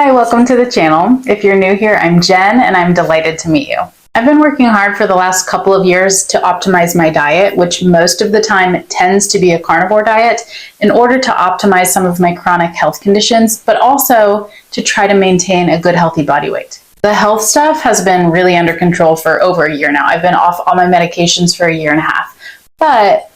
Hi, welcome to the channel. If you're new here, I'm Jen and I'm delighted to meet you. I've been working hard for the last couple of years to optimize my diet, which most of the time tends to be a carnivore diet, in order to optimize some of my chronic health conditions, but also to try to maintain a good healthy body weight. The health stuff has been really under control for over a year now. I've been off all my medications for a year and a half, but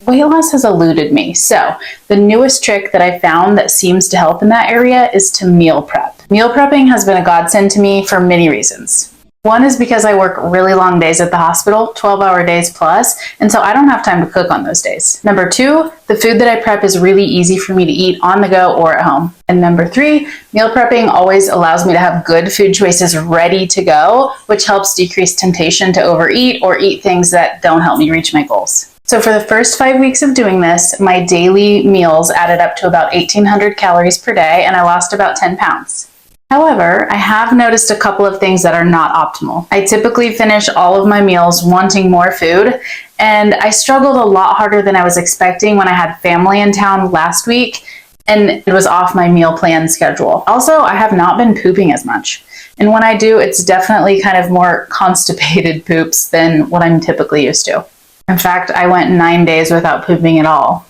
weight loss has eluded me. So the newest trick that I found that seems to help in that area is to meal prep. Meal prepping has been a godsend to me for many reasons. One is because I work really long days at the hospital, 12-hour days plus, and so I don't have time to cook on those days. Number two, the food that I prep is really easy for me to eat on the go or at home. And number three, meal prepping always allows me to have good food choices ready to go, which helps decrease temptation to overeat or eat things that don't help me reach my goals. So for the first 5 weeks of doing this, my daily meals added up to about 1,800 calories per day, and I lost about 10 pounds. However, I have noticed a couple of things that are not optimal. I typically finish all of my meals wanting more food, and I struggled a lot harder than I was expecting when I had family in town last week, and it was off my meal plan schedule. Also, I have not been pooping as much. And when I do, it's definitely kind of more constipated poops than what I'm typically used to. In fact, I went 9 days without pooping at all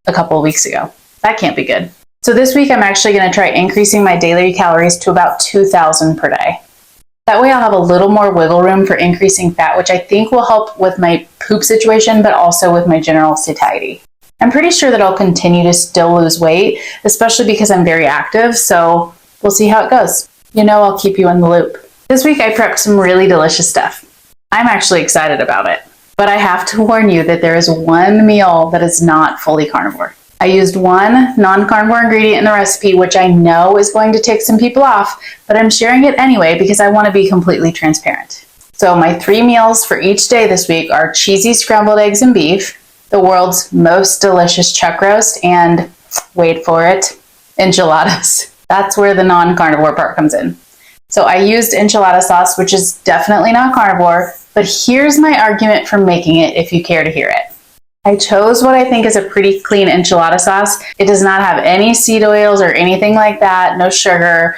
a couple of weeks ago. That can't be good. So this week I'm actually going to try increasing my daily calories to about 2,000 per day. That way I'll have a little more wiggle room for increasing fat, which I think will help with my poop situation, but also with my general satiety. I'm pretty sure that I'll continue to still lose weight, especially because I'm very active, so we'll see how it goes. You know, I'll keep you in the loop. This week I prepped some really delicious stuff. I'm actually excited about it, but I have to warn you that there is one meal that is not fully carnivore. I used one non-carnivore ingredient in the recipe, which I know is going to tick some people off, but I'm sharing it anyway because I want to be completely transparent. So my 3 meals for each day this week are cheesy scrambled eggs and beef, the world's most delicious chuck roast, and, wait for it, enchiladas. That's where the non-carnivore part comes in. So I used enchilada sauce, which is definitely not carnivore, but here's my argument for making it if you care to hear it. I chose what I think is a pretty clean enchilada sauce. It does not have any seed oils or anything like that, no sugar.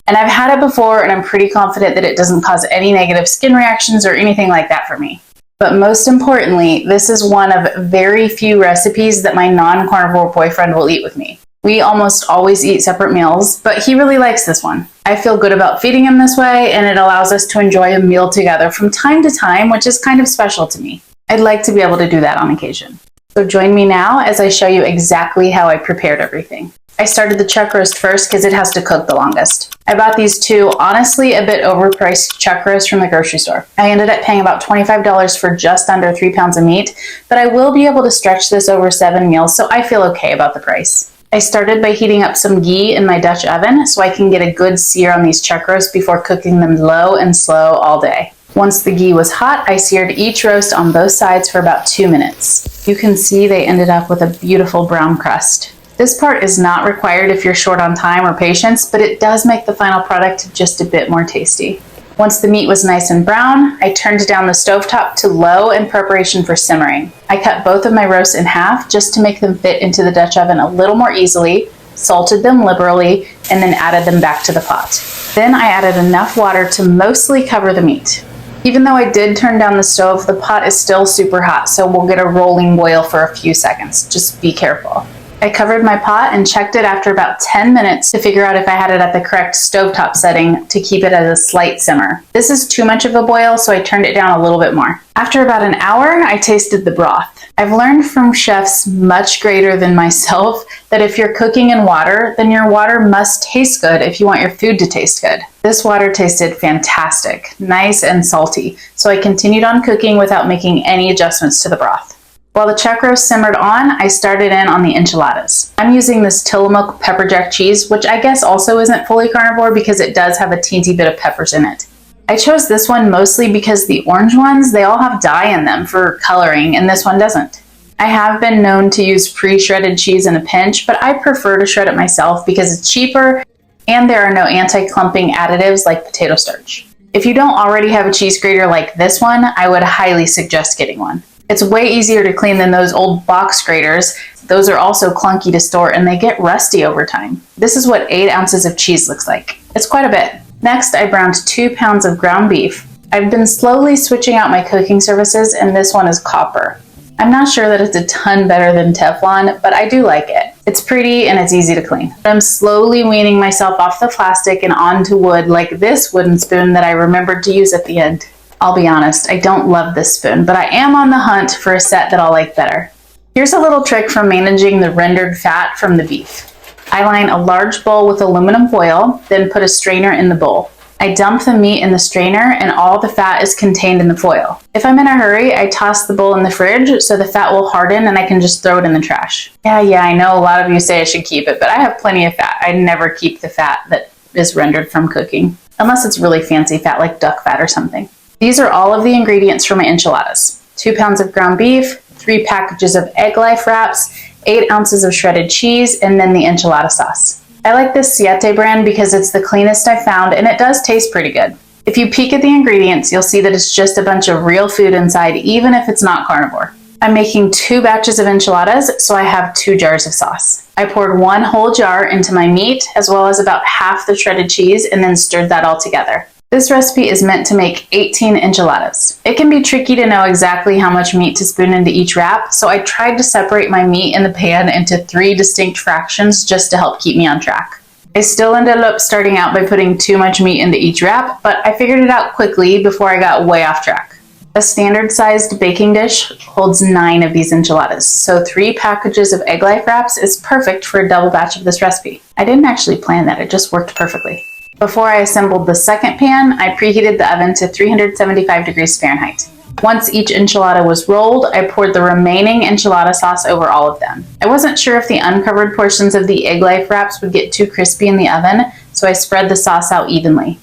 And I've had it before and I'm pretty confident that it doesn't cause any negative skin reactions or anything like that for me. But most importantly, this is one of very few recipes that my non-carnivore boyfriend will eat with me. We almost always eat separate meals, but he really likes this one. I feel good about feeding him this way, and it allows us to enjoy a meal together from time to time, which is kind of special to me. I'd like to be able to do that on occasion. So join me now as I show you exactly how I prepared everything. I started the chuck roast first because it has to cook the longest. I bought these 2, honestly a bit overpriced chuck roasts from the grocery store. I ended up paying about $25 for just under 3 pounds of meat, but I will be able to stretch this over 7 meals, so I feel okay about the price. I started by heating up some ghee in my Dutch oven so I can get a good sear on these chuck roasts before cooking them low and slow all day. Once the ghee was hot, I seared each roast on both sides for about 2 minutes. You can see they ended up with a beautiful brown crust. This part is not required if you're short on time or patience, but it does make the final product just a bit more tasty. Once the meat was nice and brown, I turned down the stovetop to low in preparation for simmering. I cut both of my roasts in half just to make them fit into the Dutch oven a little more easily, salted them liberally, and then added them back to the pot. Then I added enough water to mostly cover the meat. Even though I did turn down the stove, the pot is still super hot, so we'll get a rolling boil for a few seconds. Just be careful. I covered my pot and checked it after about 10 minutes to figure out if I had it at the correct stovetop setting to keep it at a slight simmer. This is too much of a boil, so I turned it down a little bit more. After about an hour, I tasted the broth. I've learned from chefs much greater than myself that if you're cooking in water, then your water must taste good if you want your food to taste good. This water tasted fantastic, nice and salty, so I continued on cooking without making any adjustments to the broth. While the chuck roast simmered on, I started in on the enchiladas. I'm using this Tillamook pepper jack cheese, which I guess also isn't fully carnivore because it does have a teensy bit of peppers in it. I chose this one mostly because the orange ones, they all have dye in them for coloring, and this one doesn't. I have been known to use pre-shredded cheese in a pinch, but I prefer to shred it myself because it's cheaper and there are no anti-clumping additives like potato starch. If you don't already have a cheese grater like this one, I would highly suggest getting one. It's way easier to clean than those old box graters. Those are also clunky to store and they get rusty over time. This is what 8 ounces of cheese looks like. It's quite a bit. Next, I browned 2 pounds of ground beef. I've been slowly switching out my cooking surfaces and this one is copper. I'm not sure that it's a ton better than Teflon, but I do like it. It's pretty and it's easy to clean. I'm slowly weaning myself off the plastic and onto wood like this wooden spoon that I remembered to use at the end. I'll be honest, I don't love this spoon, but I am on the hunt for a set that I'll like better. Here's a little trick for managing the rendered fat from the beef. I line a large bowl with aluminum foil, then put a strainer in the bowl. I dump the meat in the strainer and all the fat is contained in the foil. If I'm in a hurry, I toss the bowl in the fridge so the fat will harden and I can just throw it in the trash. Yeah, I know a lot of you say I should keep it, but I have plenty of fat. I never keep the fat that is rendered from cooking, unless it's really fancy fat like duck fat or something. These are all of the ingredients for my enchiladas. 2 pounds of ground beef, 3 packages of egg life wraps, 8 ounces of shredded cheese, and then the enchilada sauce. I like this Siete brand because it's the cleanest I've found and it does taste pretty good. If you peek at the ingredients, you'll see that it's just a bunch of real food inside, even if it's not carnivore. I'm making 2 batches of enchiladas, so I have 2 jars of sauce. I poured 1 whole jar into my meat, as well as about half the shredded cheese, and then stirred that all together. This recipe is meant to make 18 enchiladas. It can be tricky to know exactly how much meat to spoon into each wrap, so I tried to separate my meat in the pan into 3 distinct fractions just to help keep me on track. I still ended up starting out by putting too much meat into each wrap, but I figured it out quickly before I got way off track. A standard-sized baking dish holds 9 of these enchiladas, so 3 packages of egg life wraps is perfect for a double batch of this recipe. I didn't actually plan that, it just worked perfectly. Before I assembled the second pan, I preheated the oven to 375 degrees Fahrenheit. Once each enchilada was rolled, I poured the remaining enchilada sauce over all of them. I wasn't sure if the uncovered portions of the egg life wraps would get too crispy in the oven, so I spread the sauce out evenly.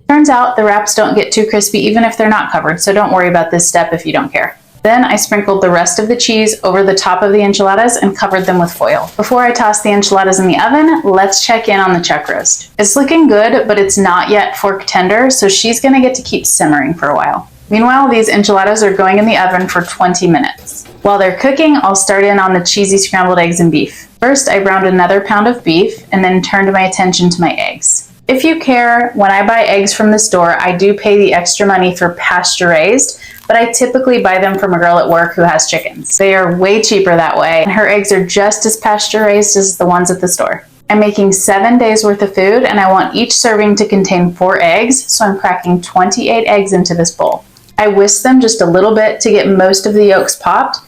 Turns out the wraps don't get too crispy even if they're not covered, so don't worry about this step if you don't care. Then I sprinkled the rest of the cheese over the top of the enchiladas and covered them with foil. Before I toss the enchiladas in the oven, let's check in on the chuck roast. It's looking good, but it's not yet fork tender, so she's gonna get to keep simmering for a while. Meanwhile, these enchiladas are going in the oven for 20 minutes. While they're cooking, I'll start in on the cheesy scrambled eggs and beef. First, I browned another pound of beef and then turned my attention to my eggs. If you care, when I buy eggs from the store, I do pay the extra money for pasture-raised, but I typically buy them from a girl at work who has chickens. They are way cheaper that way, and her eggs are just as pasture-raised as the ones at the store. I'm making 7 days worth of food, and I want each serving to contain 4 eggs, so I'm cracking 28 eggs into this bowl. I whisked them just a little bit to get most of the yolks popped,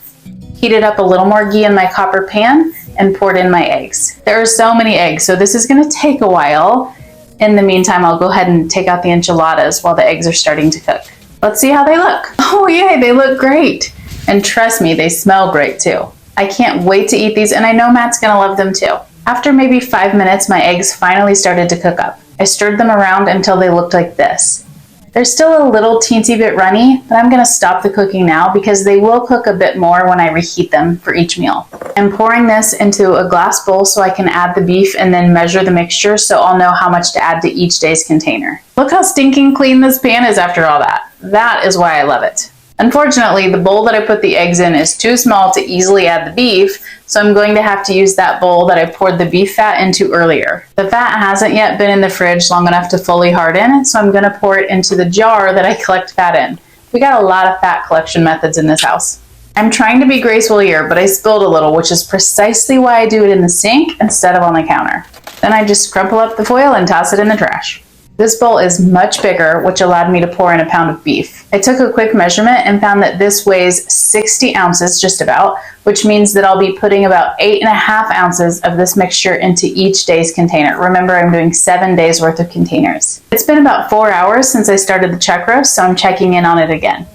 heated up a little more ghee in my copper pan, and poured in my eggs. There are so many eggs, so this is going to take a while. In the meantime, I'll go ahead and take out the enchiladas while the eggs are starting to cook. Let's see how they look. Oh yay, they look great. And trust me, they smell great too. I can't wait to eat these and I know Matt's gonna love them too. After maybe 5 minutes, my eggs finally started to cook up. I stirred them around until they looked like this. They're still a little teensy bit runny, but I'm gonna stop the cooking now because they will cook a bit more when I reheat them for each meal. I'm pouring this into a glass bowl so I can add the beef and then measure the mixture so I'll know how much to add to each day's container. Look how stinking clean this pan is after all that. That is why I love it. Unfortunately, the bowl that I put the eggs in is too small to easily add the beef, so I'm going to have to use that bowl that I poured the beef fat into earlier. The fat hasn't yet been in the fridge long enough to fully harden, so I'm going to pour it into the jar that I collect fat in. We got a lot of fat collection methods in this house. I'm trying to be graceful here, but I spilled a little, which is precisely why I do it in the sink instead of on the counter. Then I just crumple up the foil and toss it in the trash. This bowl is much bigger, which allowed me to pour in a pound of beef. I took a quick measurement and found that this weighs 60 ounces just about, which means that I'll be putting about 8.5 ounces of this mixture into each day's container. Remember, I'm doing 7 days worth of containers. It's been about 4 hours since I started the chuck roast, so I'm checking in on it again.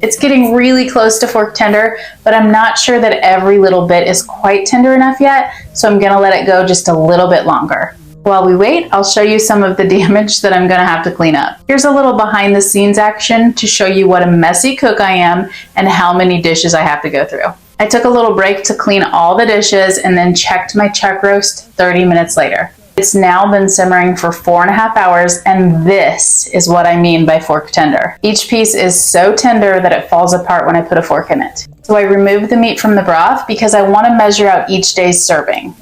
It's getting really close to fork tender, but I'm not sure that every little bit is quite tender enough yet, so I'm gonna let it go just a little bit longer. While we wait, I'll show you some of the damage that I'm gonna have to clean up. Here's a little behind the scenes action to show you what a messy cook I am and how many dishes I have to go through. I took a little break to clean all the dishes and then checked my chuck roast 30 minutes later. It's now been simmering for 4.5 hours, and this is what I mean by fork tender. Each piece is so tender that it falls apart when I put a fork in it. So I remove the meat from the broth because I want to measure out each day's serving.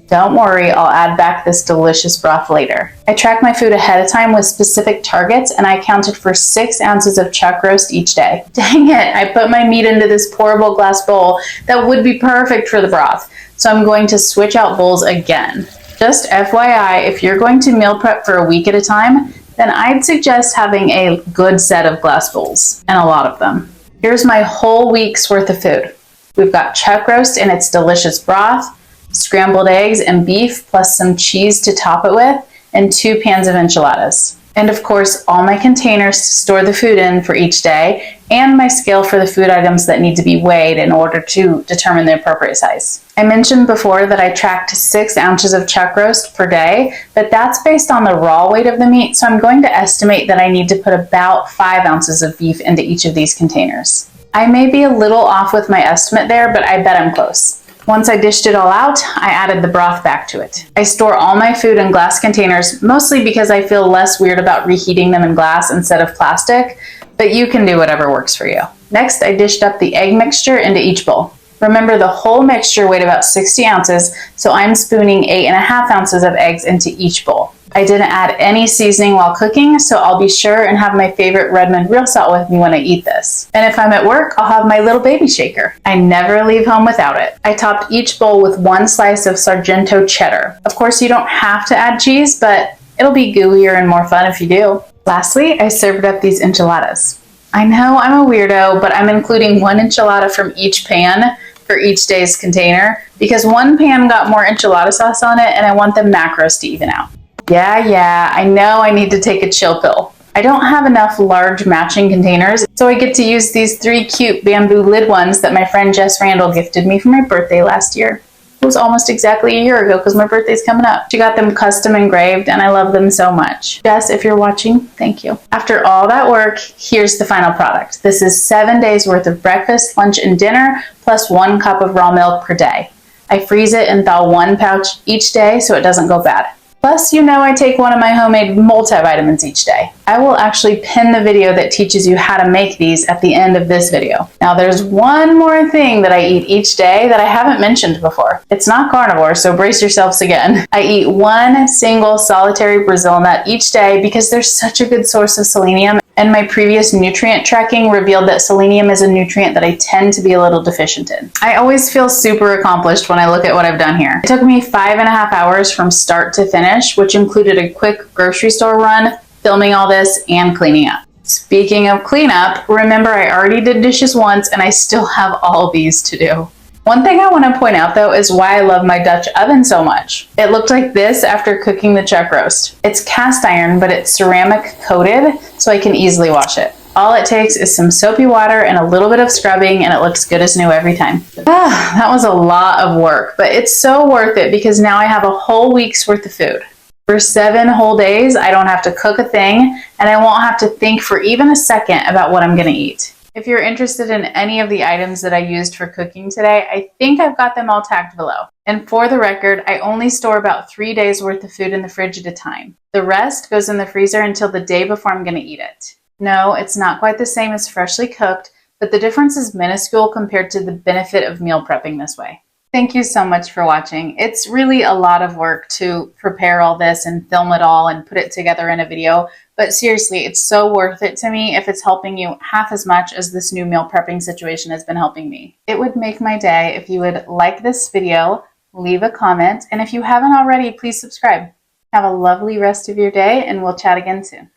Don't worry, I'll add back this delicious broth later. I track my food ahead of time with specific targets, and I accounted for 6 ounces of chuck roast each day. Dang it, I put my meat into this pourable glass bowl that would be perfect for the broth, so I'm going to switch out bowls again. Just FYI, if you're going to meal prep for a week at a time, then I'd suggest having a good set of glass bowls, and a lot of them. Here's my whole week's worth of food. We've got chuck roast in its delicious broth, scrambled eggs and beef, plus some cheese to top it with, and 2 pans of enchiladas. And of course, all my containers to store the food in for each day, and my scale for the food items that need to be weighed in order to determine the appropriate size. I mentioned before that I tracked 6 ounces of chuck roast per day, but that's based on the raw weight of the meat, so I'm going to estimate that I need to put about 5 ounces of beef into each of these containers. I may be a little off with my estimate there, but I bet I'm close. Once I dished it all out, I added the broth back to it. I store all my food in glass containers, mostly because I feel less weird about reheating them in glass instead of plastic, but you can do whatever works for you. Next, I dished up the egg mixture into each bowl. Remember, the whole mixture weighed about 60 ounces, so I'm spooning 8.5 ounces of eggs into each bowl. I didn't add any seasoning while cooking, so I'll be sure and have my favorite Redmond real salt with me when I eat this. And if I'm at work, I'll have my little baby shaker. I never leave home without it. I topped each bowl with 1 slice of Sargento cheddar. Of course, you don't have to add cheese, but it'll be gooier and more fun if you do. Lastly, I served up these enchiladas. I know I'm a weirdo, but I'm including 1 enchilada from each pan for each day's container because 1 pan got more enchilada sauce on it and I want the macros to even out. Yeah, I know I need to take a chill pill. I don't have enough large matching containers, so I get to use these 3 cute bamboo lid ones that my friend Jess Randall gifted me for my birthday last year. It was almost exactly a year ago because my birthday's coming up. She got them custom engraved and I love them so much. Jess, if you're watching, thank you. After all that work, here's the final product. This is 7 days worth of breakfast, lunch, and dinner, plus 1 cup of raw milk per day. I freeze it and thaw 1 pouch each day so it doesn't go bad. Plus, you know I take one of my homemade multivitamins each day. I will actually pin the video that teaches you how to make these at the end of this video. Now there's one more thing that I eat each day that I haven't mentioned before. It's not carnivore, so brace yourselves again. I eat 1 single solitary Brazil nut each day because they're such a good source of selenium, and my previous nutrient tracking revealed that selenium is a nutrient that I tend to be a little deficient in. I always feel super accomplished when I look at what I've done here. It took me 5.5 hours from start to finish, which included a quick grocery store run, filming all this, and cleaning up. Speaking of cleanup, remember I already did dishes once and I still have all these to do. One thing I want to point out though is why I love my Dutch oven so much. It looked like this after cooking the chuck roast. It's cast iron, but it's ceramic coated, so I can easily wash it. All it takes is some soapy water and a little bit of scrubbing and it looks good as new every time. That was a lot of work, but it's so worth it because now I have a whole week's worth of food. For 7 whole days, I don't have to cook a thing and I won't have to think for even a second about what I'm gonna eat. If you're interested in any of the items that I used for cooking today, I think I've got them all tagged below. And for the record, I only store about 3 days worth of food in the fridge at a time. The rest goes in the freezer until the day before I'm going to eat it. No, it's not quite the same as freshly cooked, but the difference is minuscule compared to the benefit of meal prepping this way. Thank you so much for watching. It's really a lot of work to prepare all this and film it all and put it together in a video. But seriously, it's so worth it to me if it's helping you half as much as this new meal prepping situation has been helping me. It would make my day if you would like this video, leave a comment, and if you haven't already, please subscribe. Have a lovely rest of your day, and we'll chat again soon.